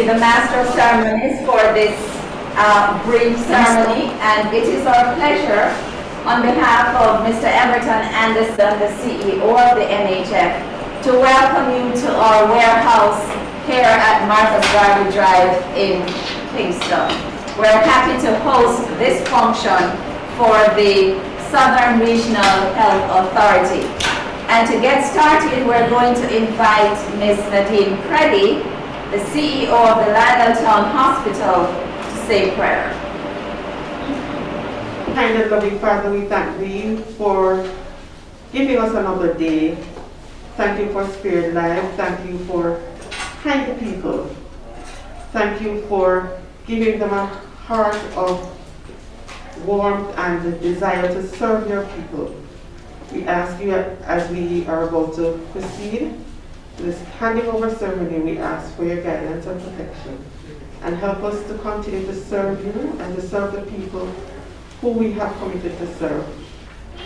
be the master of ceremonies for this brief ceremony, and it is our pleasure on behalf of Mr. Everton Anderson, the CEO of the NHF, to welcome you to our warehouse here at Martha's Garden Drive in Kingston. We're happy to host this function for the Southern Regional Health Authority. And to get started, we're going to invite Ms. Nadine Preddy, the CEO of the Ellington Hospital, to say prayer. Kind and loving Father, we thank Thee for giving us another day. Thank You for Spirit Life. Thank You for kind people. Thank You for giving them a heart of warmth and a desire to serve Your people. We ask You, as we are about to proceed this handing over ceremony, we ask for Your guidance and protection, and help us to continue to serve You and to serve the people who we have committed to serve.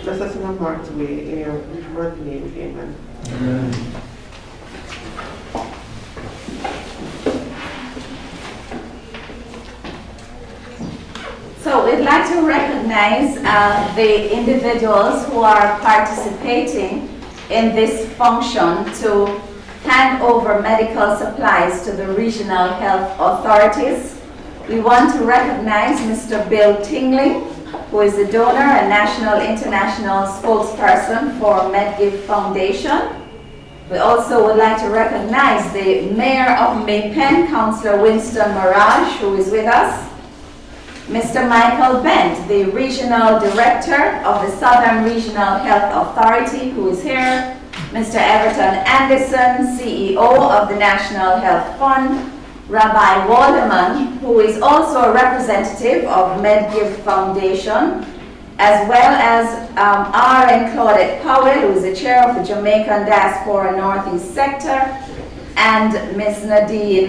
Bless us in a marked way. In Your word name, amen. Amen. So we'd like to recognize the individuals who are participating in this function to hand over medical supplies to the regional health authorities. We want to recognize Mr. Bill Tinglin, who is a donor and national international spokesperson for MedGive Foundation. We also would like to recognize the Mayor of Maypen, Councillor Winston Mirage, who is with us. Mr. Michael Bent, the Regional Director of the Southern Regional Health Authority, who is here. Mr. Everton Anderson, CEO of the National Health Fund. Rabbi Waldeman, who is also a representative of MedGive Foundation, as well as R.N. Claudette Powell, who is the chair of the Jamaican Diaspora Northeast Sector, and Ms. Nadine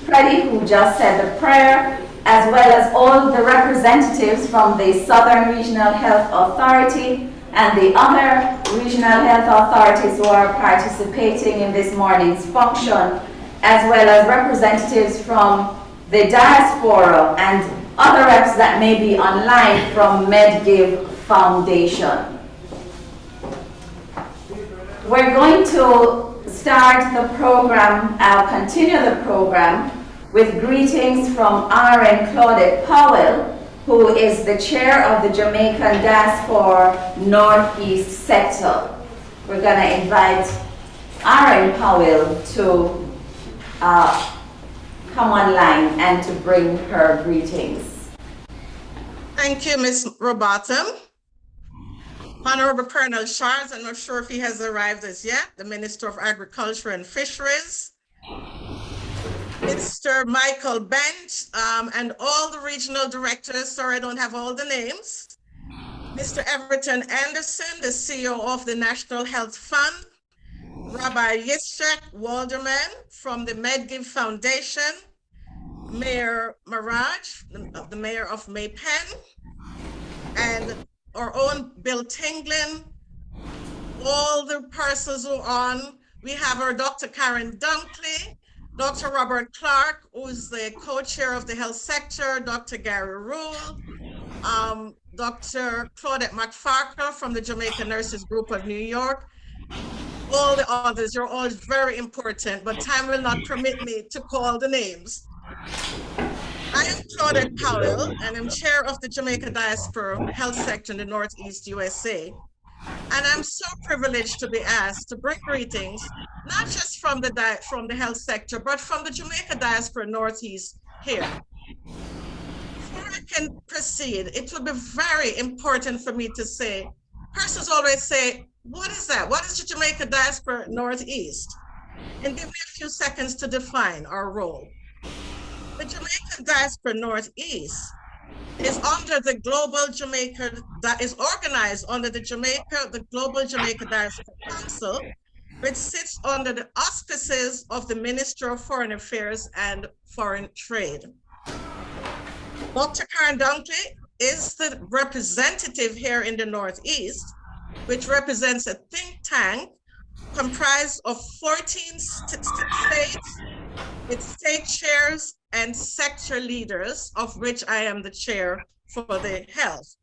Preddy, who just said the prayer, as well as all the representatives from the Southern Regional Health Authority and the other regional health authorities who are participating in this morning's function, as well as representatives from the diaspora and other reps that may be online from MedGive Foundation. We're going to start the program, continue the program with greetings from R.N. Claudette Powell, who is the chair of the Jamaican Diaspora Northeast Sector. We're going to invite R.N. Powell to come online and to bring her greetings. Thank you, Ms. Robotham. Honorable Colonel Charles, I'm not sure if he has arrived as yet, the Minister of Agriculture and Fisheries. Mr. Michael Bent, and all the regional directors, sorry I don't have all the names. Mr. Everton Anderson, the CEO of the National Health Fund. Rabbi Yitzchak Walderman from the MedGive Foundation. Mayor Mirage, the mayor of Maypen, and our own Bill Tinglin, all the persons who are on. We have our Dr. Karen Dunkley, Dr. Robert Clark, who is the co-chair of the health sector, Dr. Gary Rule, Dr. Claudette McFarker from the Jamaican Nurses Group of New York, all the others. You're all very important, but time will not permit me to call the names. I am Claudette Powell, and I'm chair of the Jamaica Diaspora Health Sector in the Northeast USA. And I'm so privileged to be asked to bring greetings, not just from the health sector, but from the Jamaica Diaspora Northeast here. Before I can proceed, it would be very important for me to say, persons always say, what is that? What is the Jamaica Diaspora Northeast? And give me a few seconds to define our role. The Jamaica Diaspora Northeast is under the Global Jamaica, that is organized under the Global Jamaica Diaspora Council, which sits under the auspices of the Minister of Foreign Affairs and Foreign Trade. Dr. Karen Dunkley is the representative here in the Northeast, which represents a think tank comprised of 14 states its state chairs and sector leaders, of which I am the chair for the health.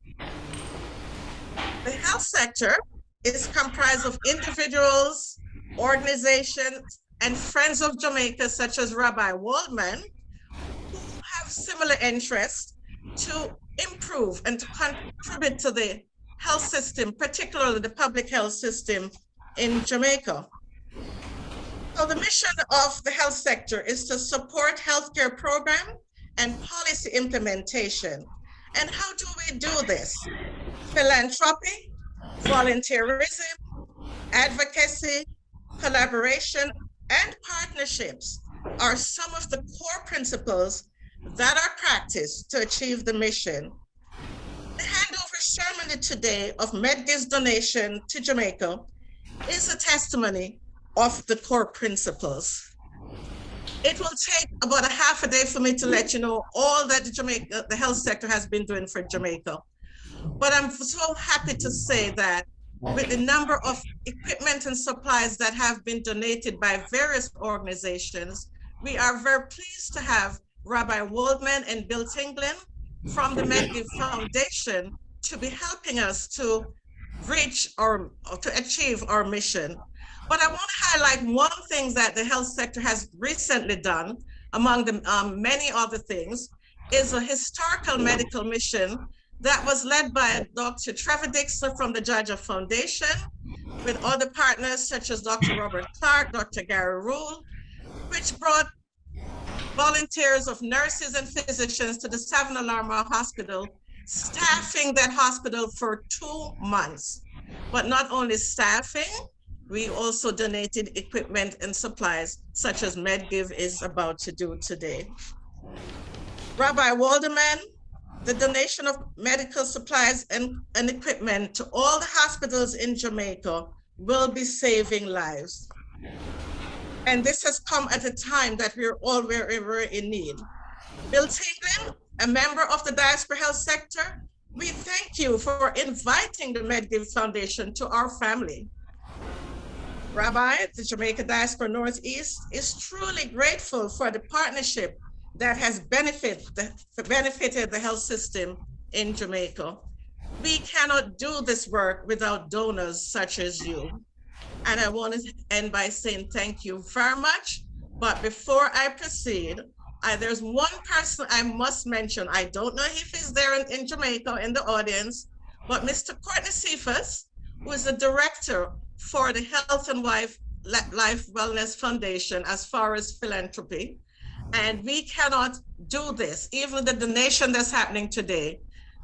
The health sector is comprised of individuals, organizations, and friends of Jamaica, such as Rabbi Waldman, who have similar interests to improve and to contribute to the health system, particularly the public health system in Jamaica. So the mission of the health sector is to support healthcare program and policy implementation. And how do we do this? Philanthropy, volunteerism, advocacy, collaboration, and partnerships are some of the core principles that are practiced to achieve the mission. The handover ceremony today of MedGiv's donation to Jamaica is a testimony of the core principles. It will take about a half a day for me to let you know all that the health sector has been doing for Jamaica. But I'm so happy to say that with the number of equipment and supplies that have been donated by various organizations, we are very pleased to have Rabbi Waldman and Bill Tinglin from the MedGive Foundation to be helping us to reach or to achieve our mission. But I want to highlight one thing that the health sector has recently done, among the many other things, is a historical medical mission that was led by Dr. Trevor Dixon from the Georgia Foundation, with other partners such as Dr. Robert Clark, Dr. Gary Rule, which brought volunteers of nurses and physicians to the Savannah Lamar Hospital, staffing that hospital for 2 months. But not only staffing, we also donated equipment and supplies, such as MedGive is about to do today. Rabbi Waldman, the donation of medical supplies and equipment to all the hospitals in Jamaica will be saving lives. And this has come at a time that we're all very in need. Bill Tinglin, a member of the Diaspora Health Sector, we thank you for inviting the MedGive Foundation to our family. Rabbi, the Jamaica Diaspora Northeast is truly grateful for the partnership that has benefited the health system in Jamaica. We cannot do this work without donors such as you. And I want to end by saying thank you very much. But before I proceed, there's one person I must mention. I don't know if he's there in Jamaica in the audience, but Mr. Courtney Cephas, who is the director for the Health and Life Wellness Foundation as far as philanthropy. And we cannot do this, even the donation that's happening today.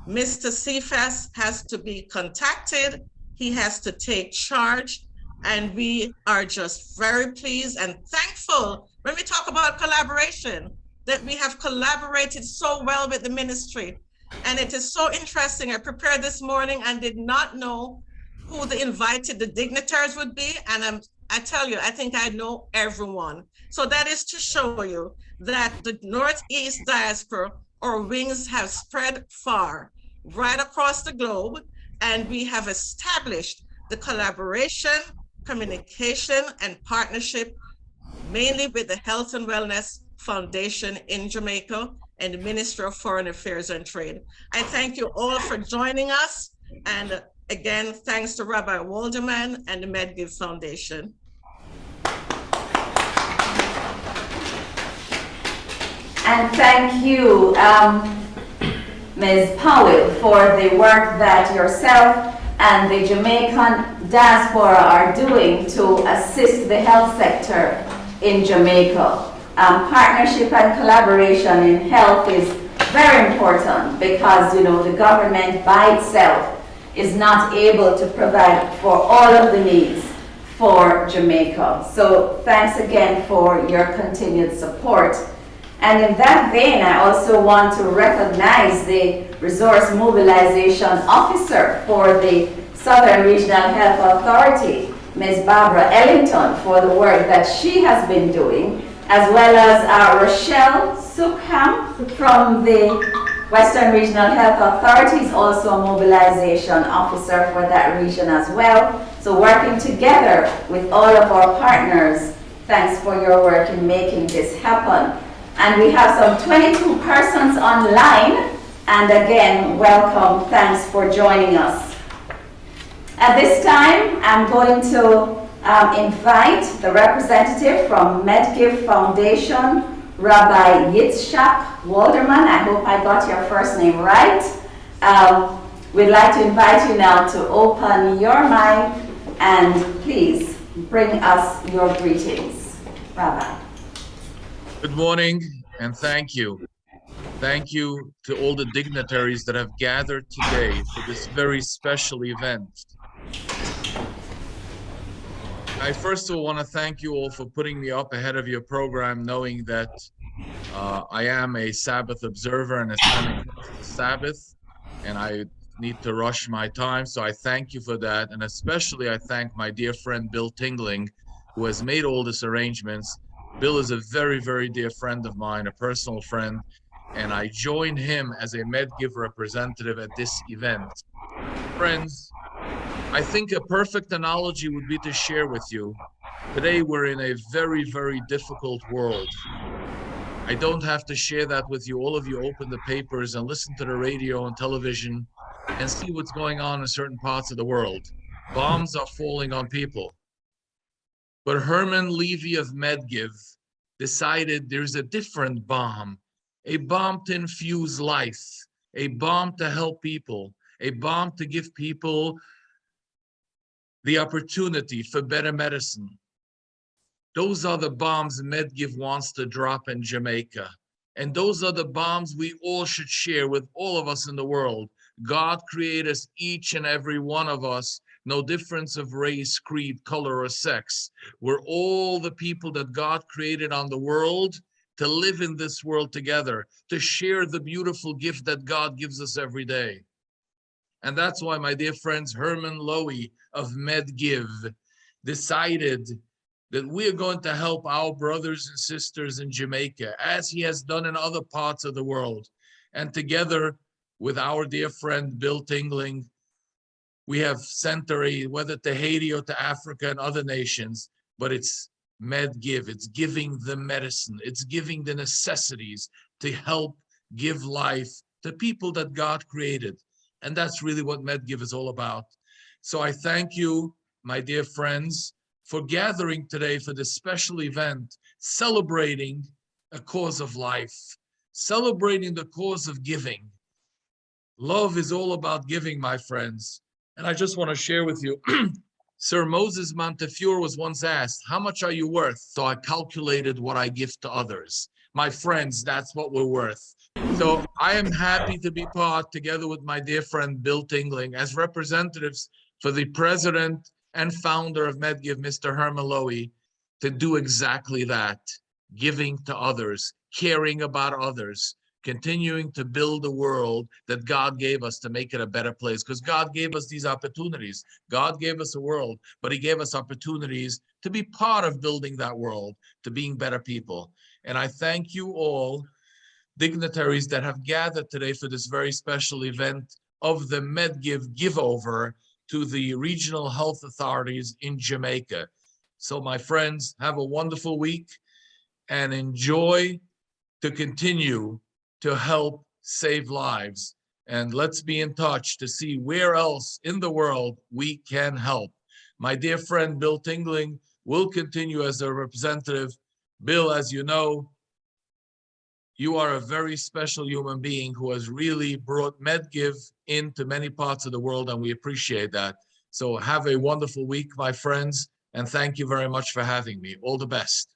Mr. Cephas has to be contacted, he has to take charge, and we are just very pleased and thankful when we talk about collaboration, that we have collaborated so well with the ministry. And it is so interesting. I prepared this morning and did not know who the dignitaries would be. And I tell you, I think I know everyone. So that is to show you that the Northeast diaspora or wings have spread far, right across the globe. And we have established the collaboration, communication, and partnership, mainly with the Health and Wellness Foundation in Jamaica and the Ministry of Foreign Affairs and Trade. I thank you all for joining us. And again, thanks to Rabbi Waldman and the MedGive Foundation. And thank you, Ms. Powell, for the work that yourself and the Jamaican diaspora are doing to assist the health sector in Jamaica. Partnership and collaboration in health is very important because, you know, the government by itself is not able to provide for all of the needs for Jamaica. So thanks again for your continued support. And in that vein, I also want to recognize the Resource Mobilization Officer for the Southern Regional Health Authority, Ms. Barbara Ellington, for the work that she has been doing, as well as Rochelle Sukham from the Western Regional Health Authority, is also a mobilization officer for that region as well. So working together with all of our partners, Thanks for your work in making this happen. And we have some 22 persons online. And again, welcome. Thanks for joining us. At this time, I'm going to invite the representative from MedGive Foundation, Rabbi Yitzhak Walderman. I hope I got your first name right. We'd like to invite you now to open your mic and please bring us your greetings. Rabbi. Good morning and thank you. Thank you to all the dignitaries that have gathered today for this very special event. I first of all want to thank you all for putting me up ahead of your program, knowing that I am a Sabbath observer and it's coming close to Sabbath, and I need to rush my time, so I thank you for that. And especially I thank my dear friend Bill Tinglin, who has made all these arrangements. Bill is a very, very dear friend of mine, a personal friend, and I join him as a MedGive representative at this event. Friends, I think a perfect analogy would be to share with you. Today we're in a very, very difficult world. I don't have to share that with you. All of you open the papers and listen to the radio and television and see what's going on in certain parts of the world. Bombs are falling on people. But Herman Levy of MedGive decided there's a different bomb, a bomb to infuse life, a bomb to help people, a bomb to give people the opportunity for better medicine. Those are the bombs MedGive wants to drop in Jamaica. And those are the bombs we all should share with all of us in the world. God created us, each and every one of us, no difference of race, creed, color, or sex. We're all the people that God created on the world to live in this world together, to share the beautiful gift that God gives us every day. And that's why, my dear friends, Herman Lowy of MedGive decided that we're going to help our brothers and sisters in Jamaica, as he has done in other parts of the world. And together with our dear friend Bill Tinglin, we have sent our aid, whether to Haiti or to Africa and other nations, but it's MedGive. It's giving the medicine. It's giving the necessities to help give life to people that God created. And that's really what MedGive is all about. So I thank you, my dear friends, for gathering today for this special event, celebrating a cause of life, celebrating the cause of giving. Love is all about giving, my friends. And I just want to share with you, Sir Moses Montefiore was once asked, how much are you worth? So I calculated what I give to others. My friends, that's what we're worth. So I am happy to be part, together with my dear friend Bill Tinglin, as representatives for the president and founder of MedGive, Mr. Herman Lowy, to do exactly that, giving to others, caring about others, continuing to build a world that God gave us to make it a better place, because God gave us these opportunities. God gave us a world, but he gave us opportunities to be part of building that world, to being better people. And I thank you all, dignitaries that have gathered today for this very special event of the MedGive Giveover to the regional health authorities in Jamaica. So my friends, have a wonderful week and enjoy to continue to help save lives. And let's be in touch to see where else in the world we can help. My dear friend Bill Tinglin will continue as a representative. Bill, as you know, you are a very special human being who has really brought MedGive into many parts of the world, and we appreciate that. So have a wonderful week, my friends, and thank you very much for having me. All the best.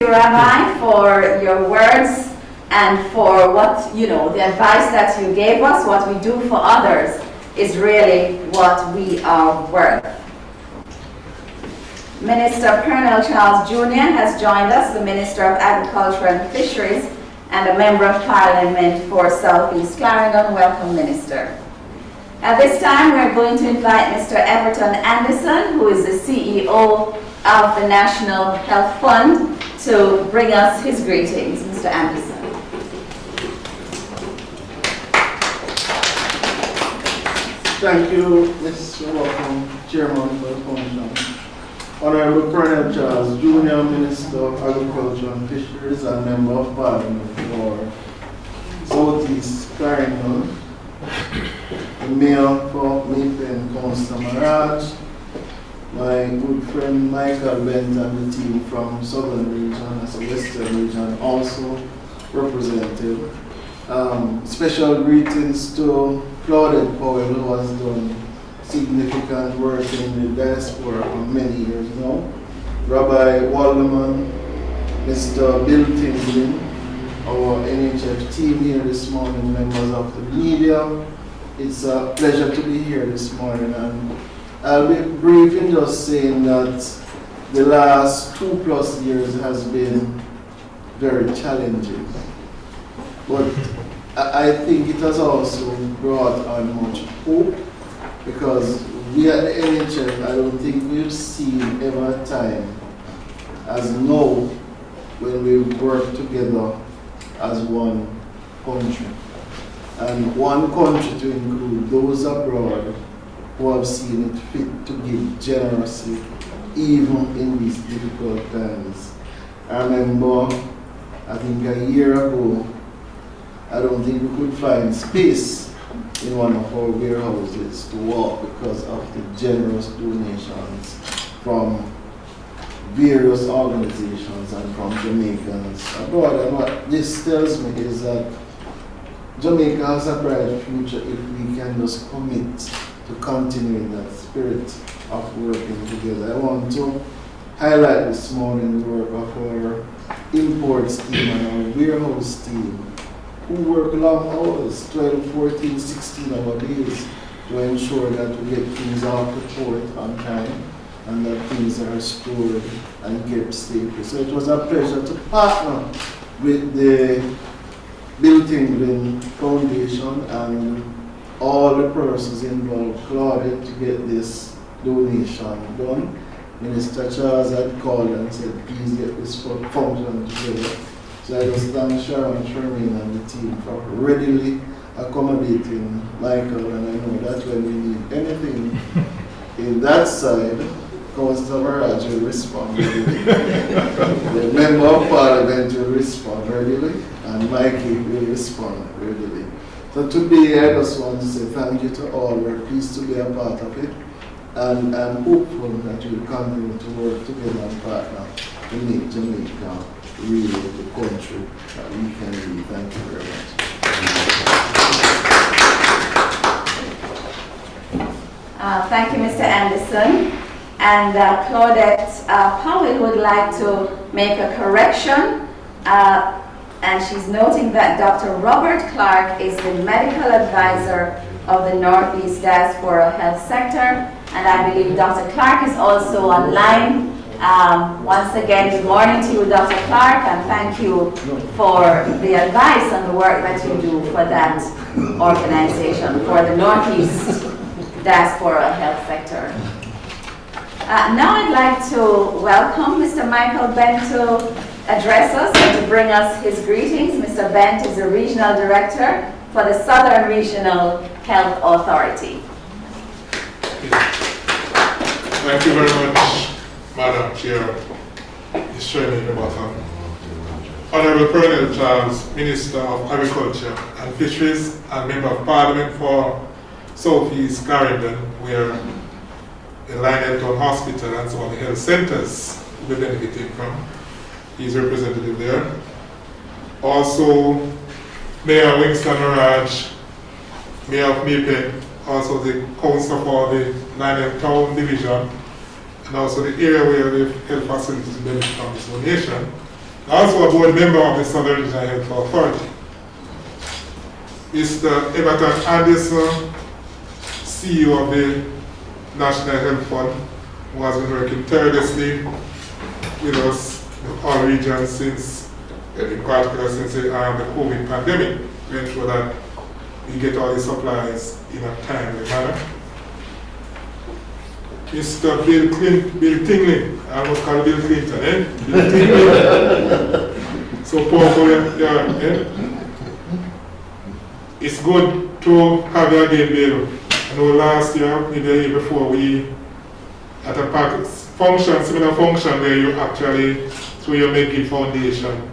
Thank you, Rabbi, for your words and for what, the advice that you gave us. What we do for others is really what we are worth. Minister Colonel Charles Jr. has joined us, the Minister of Agriculture and Fisheries and a Member of Parliament for Southeast Clarendon. Welcome, Minister. At this time, we're going to invite Mr. Everton Anderson, who is the CEO of the National Health Fund, to bring us his greetings. Mr. Anderson. Thank you, Mrs. Welcome, Chairman of the Foundation. Honorable Colonel Charles Jr., Minister of Agriculture and Fisheries and Member of Parliament for Southeast Carolina, the Mayor for Maypen, Councillor Maraj, my good friend Michael Bent and the team from Southern Region as a Western Region also represented. Special greetings to Claudette Powell, who has done significant work in the diaspora for many years now. Rabbi Walderman, Mr. Bill Tinglin, our NHF team here this morning, members of the media. It's a pleasure to be here this morning, and I'll be brief in just saying that the last 2+ years has been very challenging. But I think it has also brought on much hope, because we at the NHF, I don't think we've seen ever a time as now when we work together as one country. And one country to include those abroad who have seen it fit to give generously even in these difficult times. I remember, I think a year ago, I don't think we could find space in one of our warehouses to walk because of the generous donations from various organizations and from Jamaicans abroad. And what this tells me is that Jamaica has a bright future if we can just commit to continuing that spirit of working together. I want to highlight this morning the work of our imports team and our warehouse team, who work long hours, 12, 14, 16-hour days, to ensure that we get things off the port on time and that things are stored and kept safely. So it was a pleasure to partner with the Bill Tinglin Foundation and all the persons involved, Claudia, to get this donation done. Minister Charles had called and said, please get this function together. So I just thank Sharon Sherman and the team for readily accommodating Michael, and I know that when we need anything in that side, Councillor Maraj will respond readily. The Member of Parliament will respond readily, and Mikey will respond readily. So today I just want to say thank you to all. We're pleased to be a part of it, and I'm hopeful that you'll continue to work together and partner to make Jamaica really the country that we can be. Thank you very much. Thank you, Mr. Anderson. And Claudette Powell would like to make a correction. And she's noting that Dr. Robert Clark is the medical advisor of the Northeast Diaspora Health Sector. And I believe Dr. Clark is also online. Once again, good morning to you, Dr. Clark, and thank you for the advice and the work that you do for that organization, for the Northeast Diaspora Health Sector. Now I'd like to welcome Mr. Michael Bent to address us and to bring us his greetings. Mr. Bent is the Regional Director for the Southern Regional Health Authority. Thank you very much, Madam Chair, Ms. Shirley Rebecca. Honorable Colonel Charles, Minister of Agriculture and Fisheries and Member of Parliament for Southeast Caribbean, where the Ellington Hospital and some of the health centers will be benefiting from. He's representative there. Also, Mayor Winston Maraj, Mayor of Maypen, also the Council for the Ellington Town Division, and also the area where the health facilities benefit from this donation. Also a board member of the Southern Regional Health Authority. Mr. Everton Anderson, CEO of the National Health Fund, who has been working tirelessly with us in all regions since, in particular since the COVID pandemic, to ensure that we get all the supplies in a timely manner. Mr. Bill Tinglin, I almost call Bill Clinton, eh? Bill Tinglin. So powerful, yeah, eh? It's good to have you again, Bill. I know last year, maybe the year before, we at a function, similar function where you actually, through your Medgive Foundation,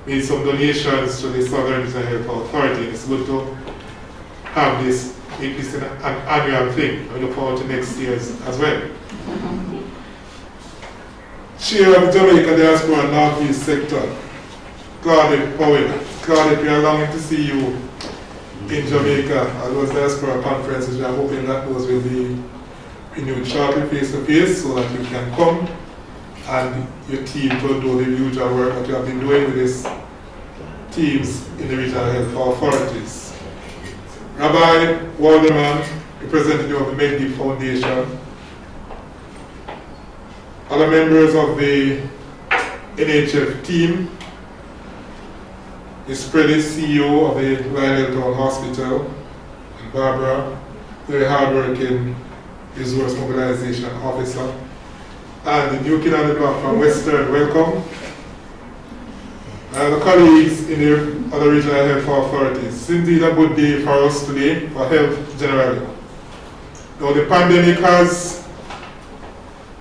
made some donations to the Southern Regional Health Authority. It's good to have this, make this an annual thing. I look forward to next year's as well. Chair of the Jamaica Diaspora Northeast Sector, Claudette Powell. Claudette, we are longing to see you in Jamaica at those diaspora conferences. We are hoping that those will be renewed shortly face to face so that you can come and your team to do the usual work that you have been doing with these teams in the regional health authorities. Rabbi Walderman, representative of the Medgive Foundation, other members of the NHF team, the Spready CEO of the Ellington Hospital, and Barbara, very hardworking resource mobilization officer, and the new kid on the block from Western, welcome. And the colleagues in the other regional health authorities. It's indeed a good day for us today, for health generally. Now the pandemic has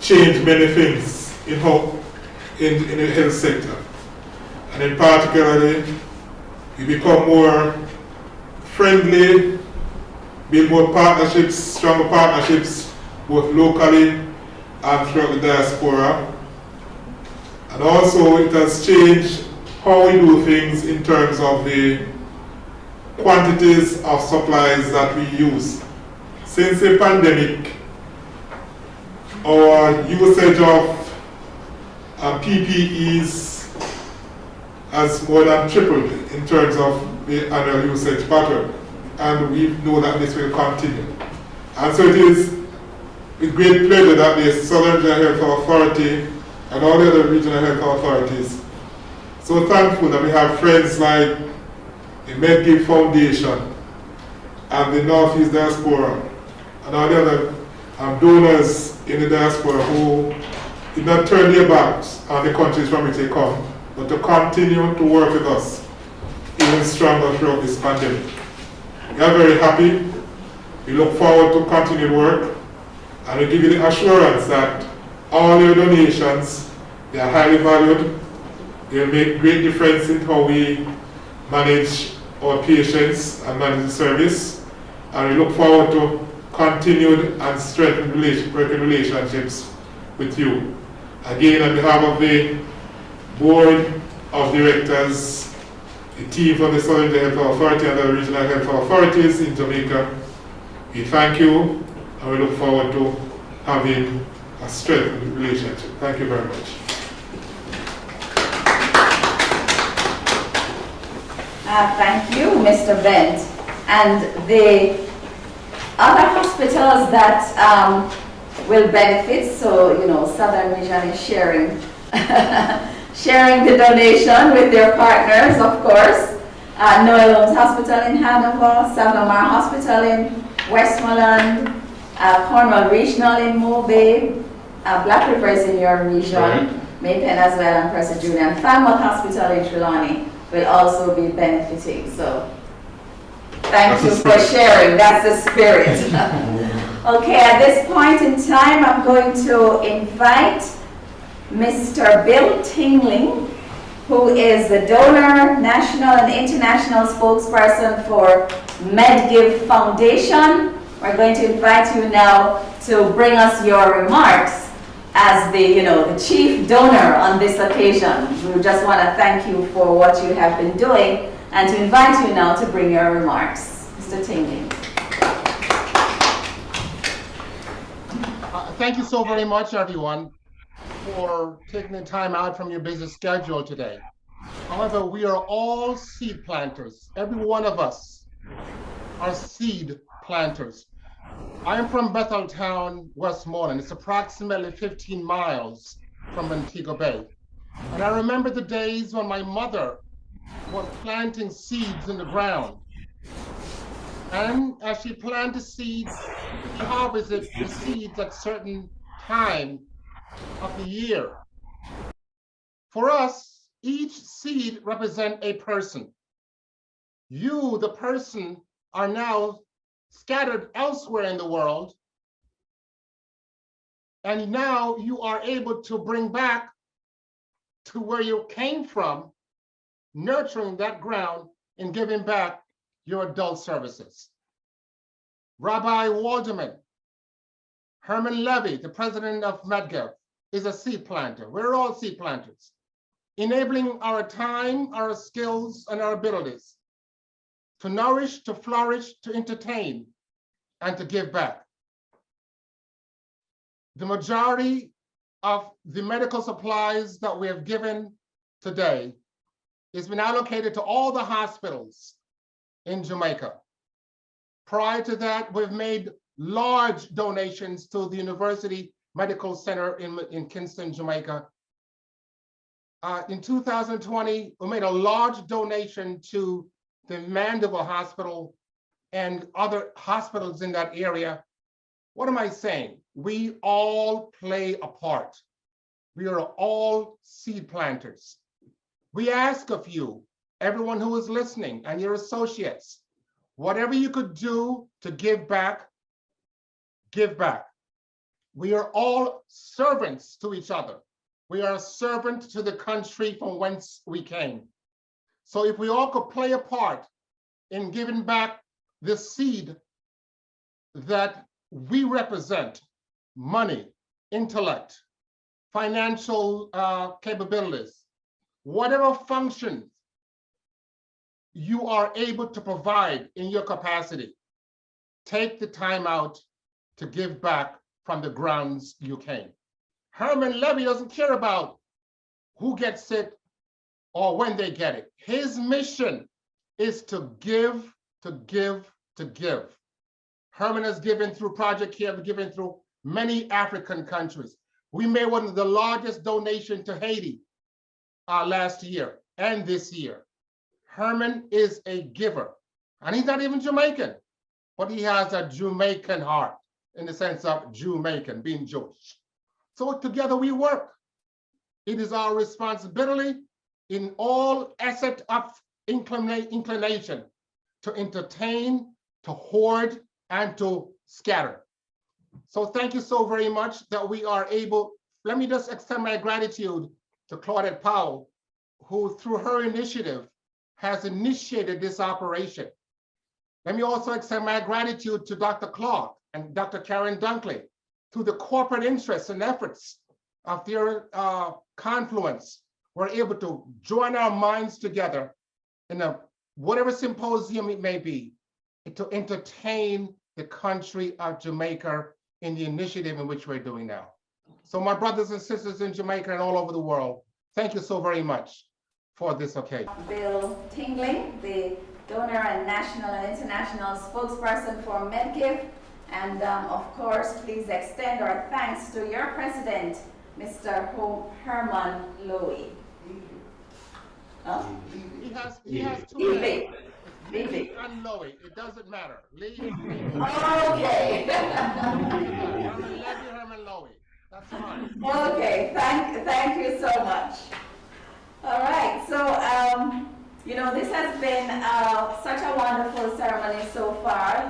changed many things in the health sector. And in particularly, we become more friendly, build more partnerships, stronger partnerships, both locally and throughout the diaspora. And also it has changed how we do things in terms of the quantities of supplies that we use. Since the pandemic, our usage of PPEs has more than tripled in terms of the annual usage pattern, and we know that this will continue. And so it is with great pleasure that the Southern Regional Health Authority and all the other regional health authorities, so thankful that we have friends like the Medgive Foundation and the Northeast Diaspora and all the other donors in the diaspora who did not turn their backs on the countries from which they come, but to continue to work with us even stronger throughout this pandemic. We are very happy. We look forward to continued work, and we give you the assurance that all your donations, they are highly valued. They will make great difference in how we manage our patients and manage the service, and we look forward to continued and strengthened working relationships with you. Again, on behalf of the Board of Directors, the team from the Southern Health Authority and the regional health authorities in Jamaica, we thank you and we look forward to having a strengthened relationship. Thank you very much. Thank you, Mr. Bent. And the other hospitals that will benefit, so, you know, Southern Region is sharing sharing the donation with their partners, of course. Noel Holmes Hospital in Hanover, Savamar Hospital in Westmoreland, Cornwall Regional in Mobile, Black River is in your region, right. Maypen as well, and Preston Junior, and Falmouth Hospital in Trelawney will also be benefiting. So thank you for sharing. That's the spirit. Okay, at this point in time, I'm going to invite Mr. Bill Tinglin, who is the donor, national and international spokesperson for Medgive Foundation. We're going to invite you now to bring us your remarks as the chief donor on this occasion. We just want to thank you for what you have been doing and to invite you now to bring your remarks. Mr. Tinglin. Thank you so very much, everyone, for taking the time out from your busy schedule today. However, we are all seed planters. Every one of us are seed planters. I am from Betheltown, Westmoreland. It's approximately 15 miles from Montego Bay. And I remember the days when my mother was planting seeds in the ground. And as she planted seeds, she harvested the seeds at certain time of the year. For us, each seed represents a person. You, the person, are now scattered elsewhere in the world, And now you are able to bring back to where you came from, nurturing that ground and giving back your adult services. Rabbi Walderman, Herman Levy, the president of Medgiv, is a seed planter. We're all seed planters, enabling our time, our skills, and our abilities to nourish, to flourish, to entertain, and to give back. The majority of the medical supplies that we have given today has been allocated to all the hospitals in Jamaica. Prior to that, we've made large donations to the University Medical Center in Kingston, Jamaica. In 2020, we made a large donation to the Mandeville Hospital and other hospitals in that area. What am I saying? We all play a part. We are all seed planters. We ask of you, everyone who is listening, and your associates, whatever you could do to give back, give back. We are all servants to each other. We are a servant to the country from whence we came. So if we all could play a part in giving back the seed that we represent, money, intellect, financial capabilities, whatever functions you are able to provide in your capacity, take the time out to give back from the grounds you came. Herman Levy doesn't care about who gets it or when they get it. His mission is to give, to give, to give. Herman has given through Project Care, given through many African countries. We made one of the largest donations to Haiti last year and this year. Herman is a giver, and he's not even Jamaican, but he has a Jamaican heart in the sense of Jamaican, being Jewish. So together we work. It is our responsibility in all asset of inclination to entertain, to hoard, and to scatter. So thank you so very much that we are able. Let me just extend my gratitude to Claudette Powell, who through her initiative has initiated this operation. Let me also extend my gratitude to Dr. Clark and Dr. Karen Dunkley, through the corporate interests and efforts of their confluence. We're able to join our minds together in a whatever symposium it may be, to entertain the country of Jamaica in the initiative in which we're doing now. So my brothers and sisters in Jamaica and all over the world, thank you so very much for this occasion. Bill Tinglin, the donor and national and international spokesperson for Medgiv. And of course, please extend our thanks to your president, Mr. Herman Lowy. Huh? He has two names. Lee. Lee and Lowy. It doesn't matter. Lee. Okay. Herman Levy, Herman Lowy. That's fine. Okay. Thank you so much. All right. So you know, this has been such a wonderful ceremony so far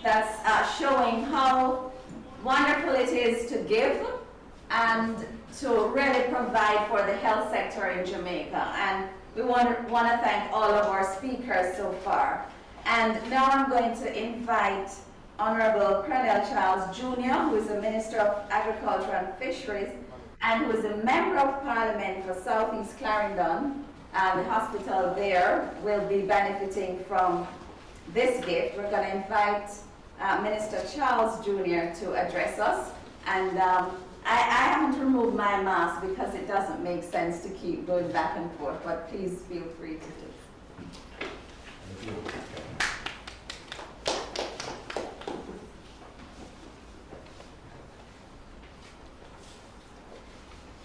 that's showing how wonderful it is to give and to really provide for the health sector in Jamaica. And we want to thank all of our speakers so far. And now I'm going to invite Honorable Colonel Charles Jr., who is the Minister of Agriculture and Fisheries, and who is a Member of Parliament for Southeast Clarendon. The hospital there will be benefiting from this gift. We're going to invite Minister Charles Jr. to address us. And I haven't removed my mask because it doesn't make sense to keep going back and forth, but please feel free to do.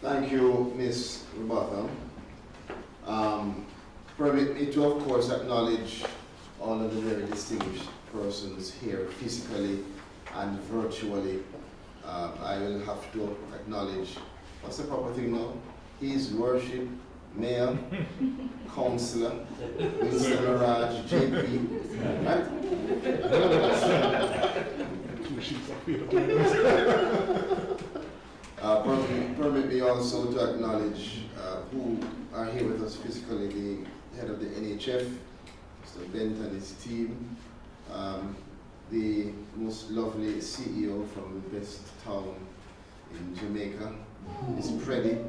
Thank you, Ms. Roberta. Permit me to, of course, acknowledge all of the very distinguished persons here physically and virtually. I will have to acknowledge, what's the proper thing now? His Worship, Mayor, Councillor, Mr. Mirage, JP, right? also to acknowledge who are here with us physically, the head of the NHF, Mr. Bent and his team, the most lovely CEO from the best town in Jamaica, Miss Preddy,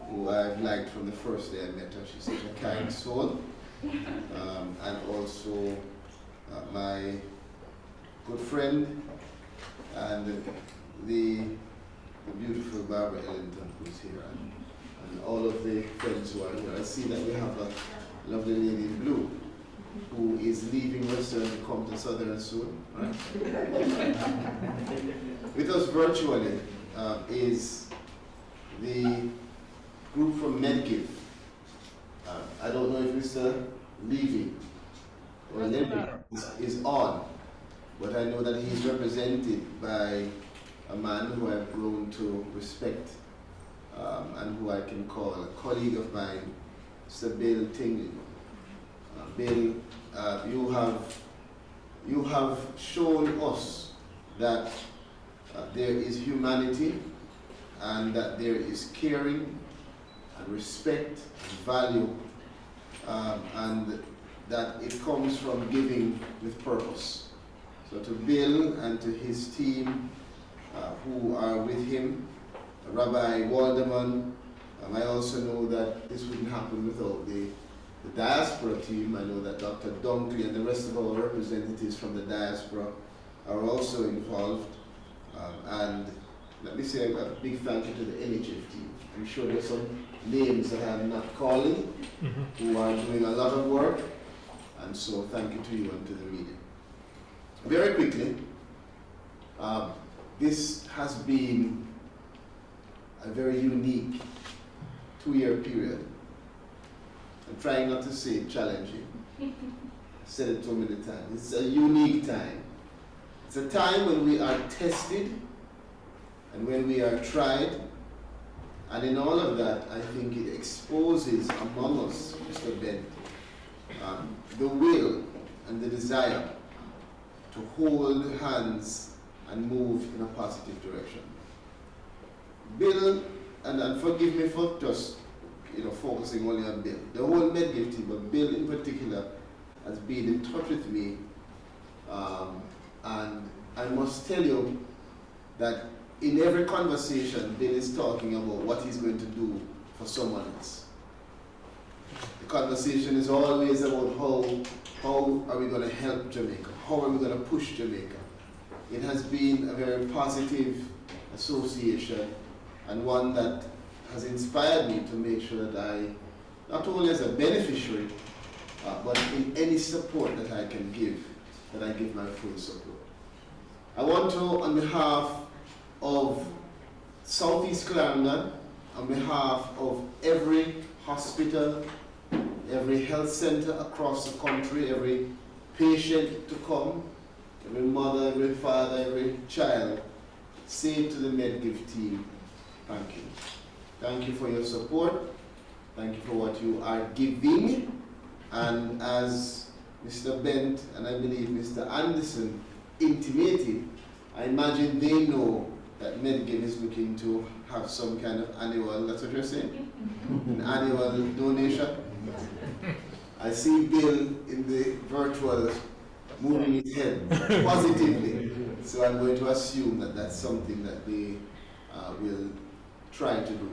who I've liked from the first day I met her. She's such a kind soul. And also my good friend and the beautiful Barbara Ellington, who's here, and all of the friends who are here. I see that we have a lovely lady in blue who is leaving Western to come to Southern soon. Right? With us virtually is the group from MedGive. I don't know if Mr. Levy or Levy is on, but I know that he's represented by a man who I've grown to respect and who I can call a colleague of mine, Mr. Bill Tinglin. Bill, you have shown us that there is humanity and that there is caring and respect and value, and that it comes from giving with purpose. So to Bill and to his team who are with him, Rabbi Walderman, I also know that this wouldn't happen without the diaspora team. I know that Dr. Dunkley and the rest of our representatives from the diaspora are also involved. And let me say a big thank you to the NHF team. I'm sure there's some names that I'm not calling who are doing a lot of work. And so thank you to you and to the media. Very quickly, this has been a very unique 2-year period. I'm trying not to say challenging. I've said it too many times. It's a unique time. It's a time when we are tested and when we are tried. And in all of that, I think it exposes among us, Mr. Bent, the will and the desire to hold hands and move in a positive direction. Bill, and forgive me for just focusing only on Bill, the whole MedGive team, but Bill in particular has been in touch with me, and I must tell you that in every conversation, Bill is talking about what he's going to do for someone else. The conversation is always about how are we going to help Jamaica? How are we going to push Jamaica? It has been a very positive association and one that has inspired me to make sure that I, not only as a beneficiary, but in any support that I can give, that I give my full support. I want to, on behalf of Southeast Clarendon, on behalf of every hospital, every health center across the country, every patient to come, every mother, every father, every child, say to the MedGive team, thank you. Thank you for your support. Thank you for what you are giving. And as Mr. Bent and I believe Mr. Anderson intimated, I imagine they know that MedGive is looking to have some kind of annual, that's what you're saying? An annual donation. I see Bill in the virtual moving his head positively. So I'm going to assume that that's something that they will try to do.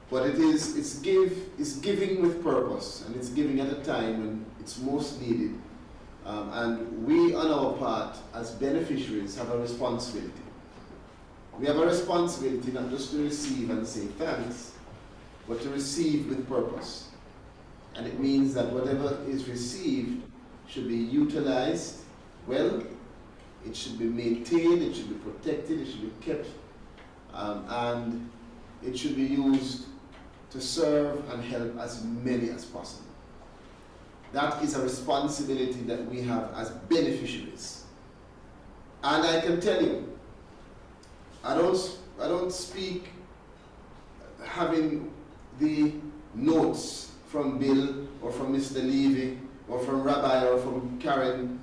But it's giving with purpose, and it's giving at a time when it's most needed. And we, on our part, as beneficiaries, have a responsibility. We have a responsibility not just to receive and say thanks, but to receive with purpose. And it means that whatever is received should be utilized well, it should be maintained, it should be protected, it should be kept, and it should be used to serve and help as many as possible. That is a responsibility that we have as beneficiaries. And I can tell you, I don't speak having the notes from Bill or from Mr. Levy or from Rabbi or from Karen,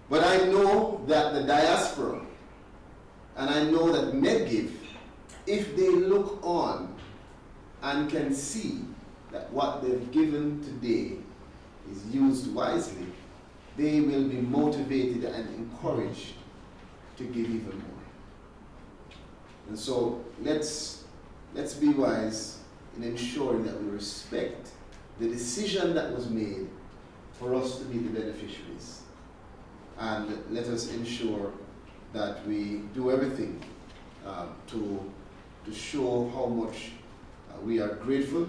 but I know that the diaspora and I know that MedGive, if they look on and can see that what they've given today is used wisely, they will be motivated and encouraged to give even more. And so let's be wise in ensuring that we respect the decision that was made for us to be the beneficiaries. And let us ensure that we do everything to show how much we are grateful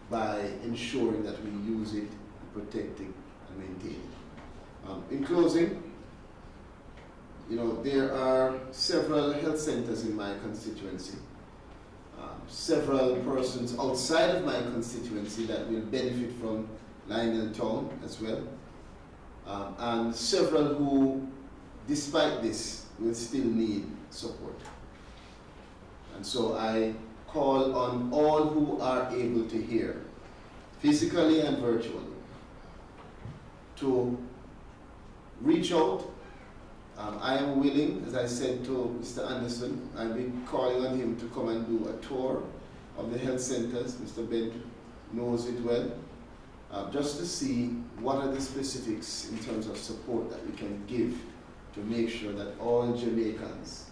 by ensuring that we use it, protect it, and maintain it. In closing, there are several health centers in my constituency, several persons outside of my constituency that will benefit from lying in town as well, and several who, despite this, will still need support. And so I call on all who are able to hear, physically and virtually, to reach out. I am willing, as I said to Mr. Anderson, I'll be calling on him to come and do a tour of the health centers. Mr. Ben knows it well, just to see what are the specifics in terms of support that we can give to make sure that all Jamaicans,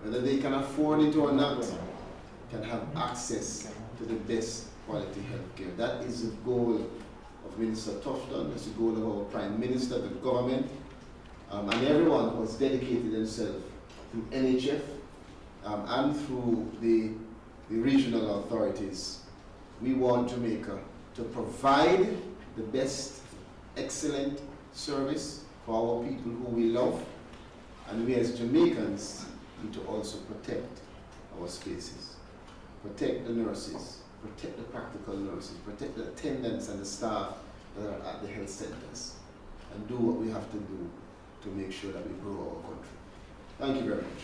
whether they can afford it or not, can have access to the best quality health care. That is the goal of Minister Tufton, it's the goal of our Prime Minister, the government, and everyone who has dedicated themselves through NHF and through the regional authorities. We want Jamaica to provide the best, excellent service for our people who we love, and we as Jamaicans need to also protect our spaces, protect the nurses, protect the practical nurses, protect the attendants and the staff that are at the health centers, and do what we have to do to make sure that we grow our country. Thank you very much.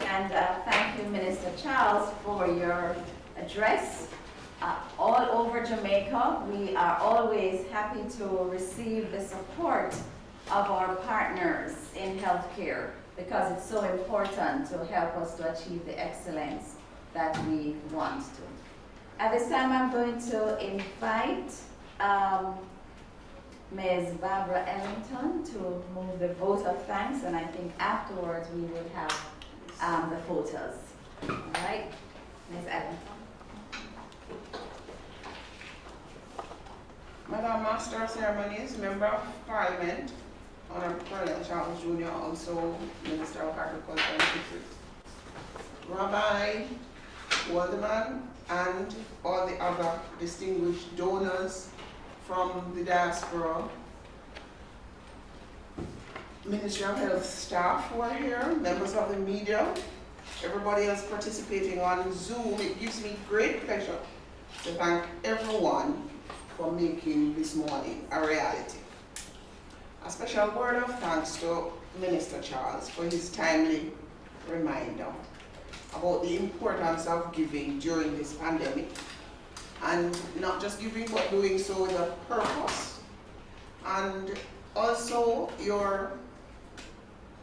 And thank you, Minister Charles, for your address. All over Jamaica, we are always happy to receive the support of our partners in healthcare, because it's so important to help us to achieve the excellence that we want to. At this time, I'm going to invite Ms. Barbara Ellington to move the vote of thanks, and I think afterwards we will have the photos. All right, Ms. Ellington. Madam Master of Ceremonies, Member of Parliament, Honorable Colonel Charles Jr., also Minister of Agriculture and Fisheries, Rabbi Waldeman, and all the other distinguished donors from the diaspora, Ministry of Health staff who are here, members of the media, everybody else participating on Zoom. It gives me great pleasure to thank everyone for making this morning a reality. A special word of thanks to Minister Charles for his timely reminder about the importance of giving during this pandemic, and not just giving but doing so with a purpose, and also your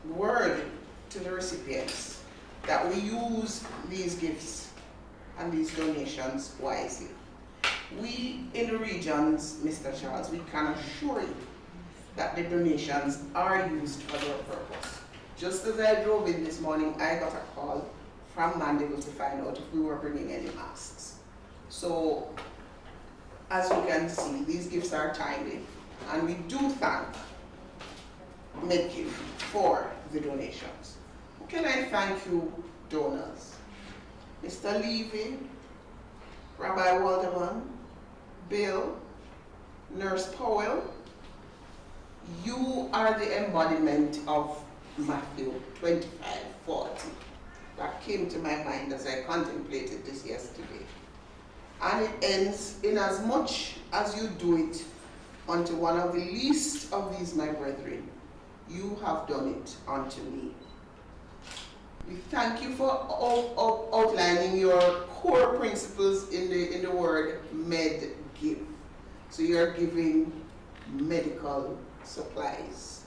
word to the recipients that we use these gifts and these donations wisely. We in the regions, Mr. Charles, we can assure you that the donations are used for their purpose. Just as I drove in this morning, I got a call from Mandeville to find out if we were bringing any masks. So, as you can see, these gifts are timely, and we do thank Medgift for the donations. Who can I thank you, donors? Mr. Levy, Rabbi Waldeman, Bill, Nurse Powell, you are the embodiment of Matthew 25:40. That came to my mind as I contemplated this yesterday. And it ends, in as much as you do it unto one of the least of these my brethren, you have done it unto me. We thank you for outlining your core principles in the word give. So you're giving medical supplies.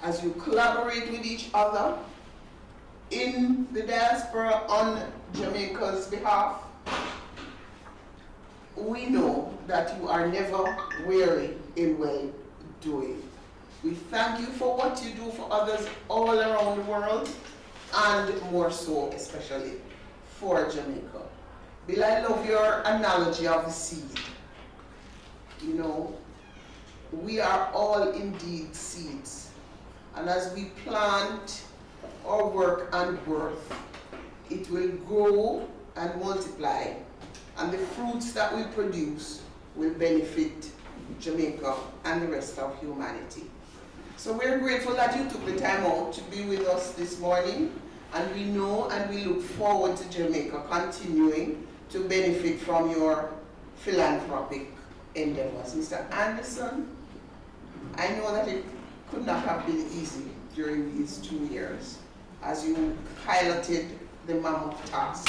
as you collaborate with each other in the diaspora on Jamaica's behalf. We know that you are never weary in well doing. We thank you for what you do for others all around the world, and more so especially for Jamaica. Bill, I love your analogy of the seed. You know, we are all indeed seeds. And as we plant our work and worth, it will grow and multiply. And the fruits that we produce will benefit Jamaica and the rest of humanity. So we're grateful that you took the time out to be with us this morning. And we know and we look forward to Jamaica continuing to benefit from your philanthropic endeavors. Mr. Anderson, I know that it could not have been easy during these 2 years as you piloted the mammoth task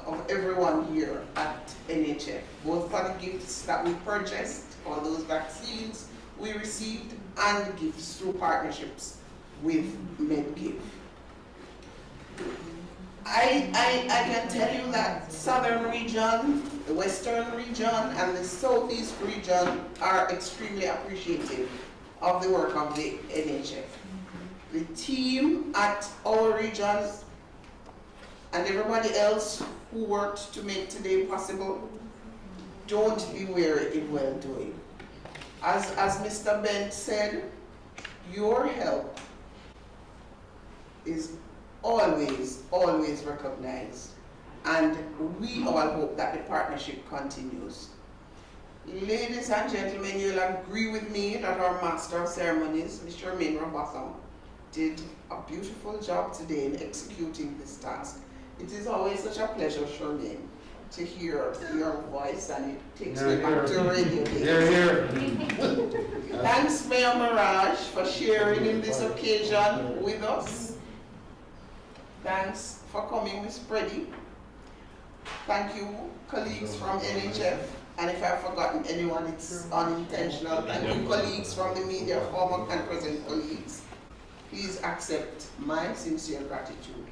of everyone here at NHF, both for the gifts that we purchased, for those vaccines we received, and gifts through partnerships with MedGive. I can tell you that Southern region, the Western region, and the Southeast region are extremely appreciative of the work of the NHF. The team at our region and everybody else who worked to make today possible, don't be weary in well doing. As Mr. Bent said, your help is always recognized, and we all hope that the partnership continues. Ladies and gentlemen, you'll agree with me that our Master of Ceremonies, Mr. Charmaine Robotham, did a beautiful job today in executing this task. It is always such a pleasure, Charmaine, to hear your voice, and it takes me back to radio days. Thanks, Mayor Mirage, for sharing in this occasion with us. Thanks for coming, Ms. Preddy. Thank you, colleagues from NHF. And if I've forgotten anyone, it's unintentional. Thank you, colleagues from the media, former and present colleagues. Please accept my sincere gratitude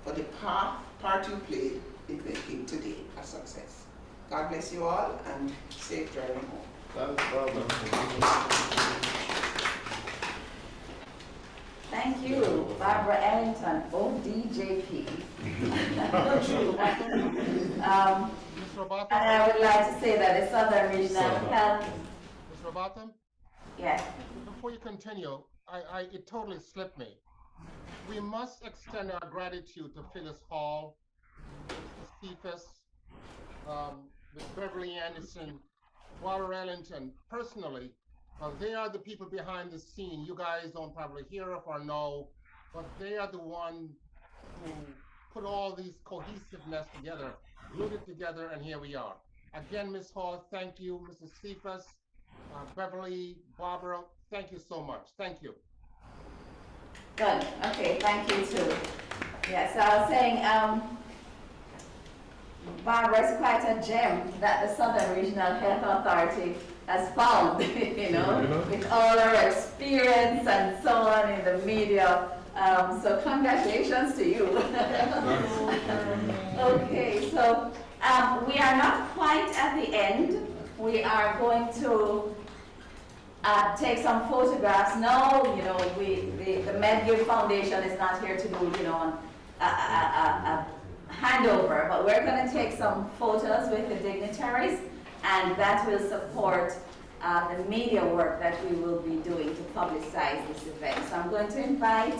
for the part you played in making today a success. God bless you all, and safe driving home. Thanks, Barbara. Thank you, Barbara Ellington, ODJP. Mr. Robotham? And I would like to say that the Southern Regional Health. Mr. Robotham? Yes. Before you continue, it totally slipped me. We must extend our gratitude to Phyllis Hall, Mr. Cephas, with Beverly Anderson, Walter Ellington, personally. They are the people behind the scene. You guys don't probably hear of or know, but they are the one who put all these cohesiveness together, glued it together, and here we are. Again, Ms. Hall, thank you. Mr. Cephas, Beverly, Barbara, thank you so much. Thank you. Good. Okay, thank you too. Yeah, so I was saying, Barbara is quite a gem that the Southern Regional Health Authority has found, you know, with all her experience and so on in the media. So congratulations to you. Okay, so we are not quite at the end. We are going to take some photographs. No, you know, the MedGive Foundation is not here to do, you know, a handover, but we're going to take some photos with the dignitaries, and that will support the media work that we will be doing to publicize this event. So I'm going to invite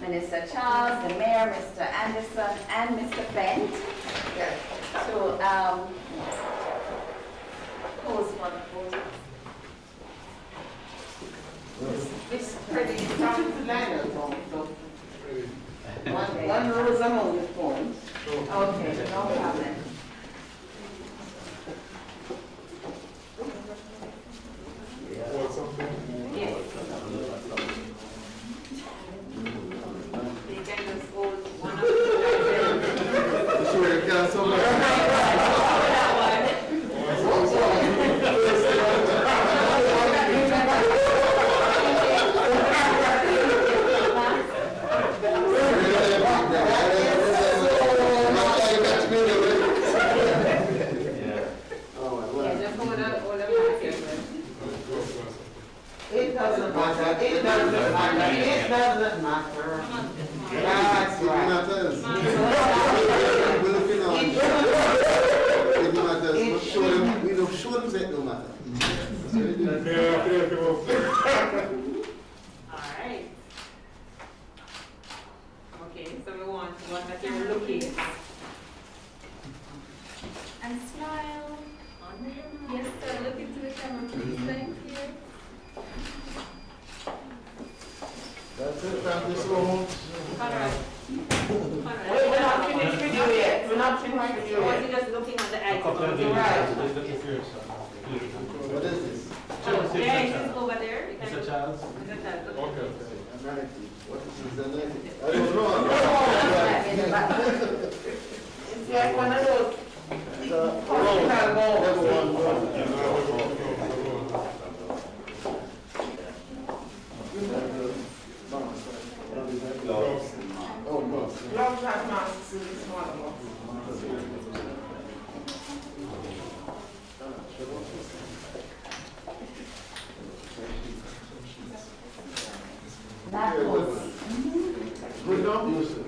Minister Charles, the Mayor, Mr. Anderson, and Mr. Bent to pose for the photos. It's pretty liners on, so one rose among the phones. Okay, no problem. Yes. You can just hold one of the Sure, you can, so matter. It That's right. matters. We're looking on. It matters. It Show them, we don't show them say it don't matter. Alright. Okay, so we want one that you're looking. And smile. Yes, sir. Look into the camera, please. Thank you. That's it, thank you so much. Alright. We're not finished with you yet. We're not finished with you Or yet. you just looking at the icon? Right. What is this? Yeah, it's just over there. You can- Mr. Charles? Mr. Charles. Okay. What is the I don't know. It's like one of those hospital balls. Oh, no. Gloves and masks in this one box. Knuckles. Good enough, Yusuf.